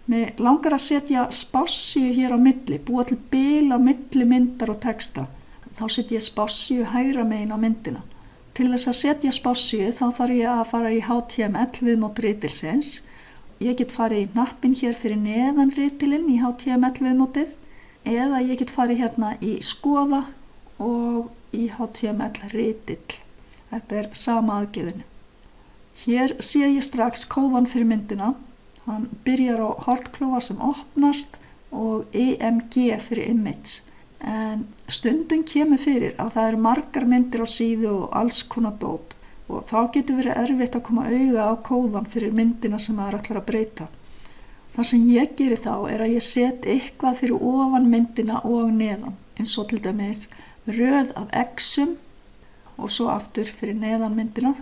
Mig langar að setja spássíu hér á milli, búa til bil á milli myndar og texta. Þá setja ég spássíu hægra megin á myndina. Til þess að setja spássíu þá þarf ég að fara í HTML viðmót ritilsins. Ég get farið í hnappinn hér fyrir neðan ritilinn í HTML viðmótið eða ég get farið hérna í skoða og í HTML ritill. Þetta sama aðgerðinu. Hér sé ég strax kóðan fyrir myndina. Hann byrjar á hortklofa sem opnast og EMG fyrir image. En stundum kemur fyrir að það eru margar myndir á síðu og alls konar dót og þá getur verið erfitt að koma auga á kóðan fyrir myndina sem maður ætlar að breyta. Það sem ég geri þá að ég set eitthvað fyrir ofan myndina og neðan, eins og til dæmis röð af X-um og svo aftur fyrir neðan myndina.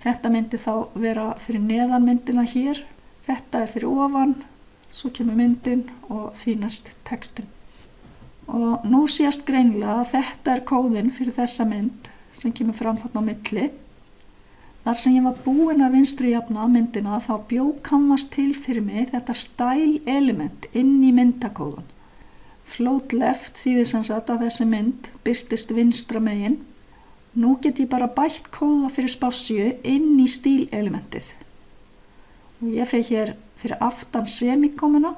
Þetta myndi þá vera fyrir neðan myndina hér. Þetta fyrir ofan, svo kemur myndin og því næst textin. Og nú sést greinilega að þetta kóðinn fyrir þessa mynd sem kemur fram þarna á milli. Þar sem ég var búin að vinstri jafna myndina þá bjó Canvas til fyrir mig þetta style element inn í myndakóðan. Float left þýðir sem sagt að þessi mynd birtist vinstra megin. Nú get ég bara bætt kóða fyrir spássíu inn í stíl elementið. Og ég fer hér fyrir aftan semikomuna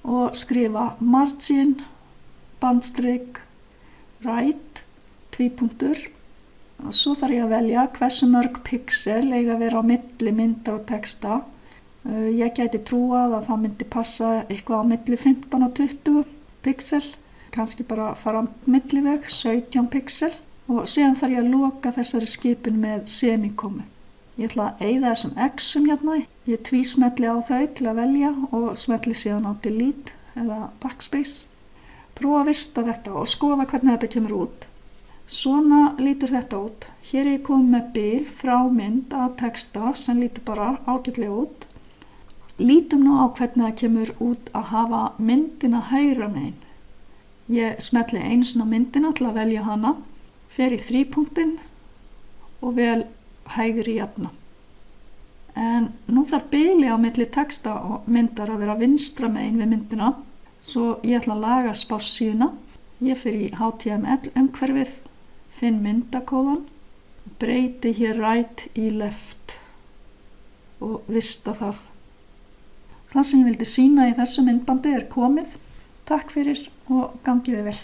og skrifa margin, bandstrik, right, tvípunktur. Og svo þarf ég að velja hversu mörg pixel eiga að vera á milli myndar og texta. Ég gæti trúað að það myndi passa eitthvað á milli 15 og 20 pixel. Kannski bara fara milliveg, 17 pixel. Og síðan þarf ég að loka þessari skipun með semikomu. Ég ætla að eyða þessum X-um hérna. Ég tvísmelli á þau til að velja og smelli síðan á delete eða backspace. Prófa að vista þetta og skoða hvernig þetta kemur út. Svona lítur þetta út. Hér er ég komið með bil frá mynd að texta sem lítur bara ágætlega út. Lítum nú á hvernig það kemur út að hafa myndina hægra megin. Ég smelli einu sinni á myndina til að velja hana, fer í þrípunktinn og vel hægri jafna. En nú þarf bili á milli texta og myndar að vera vinstra megin við myndina, svo ég ætla að laga spássíuna. Ég fer í HTML umhverfið, finn myndakóðan, breyti hér right í left og vista það. Það sem ég vildi sýna í þessu myndbandi komið. Takk fyrir og gangi þið vel.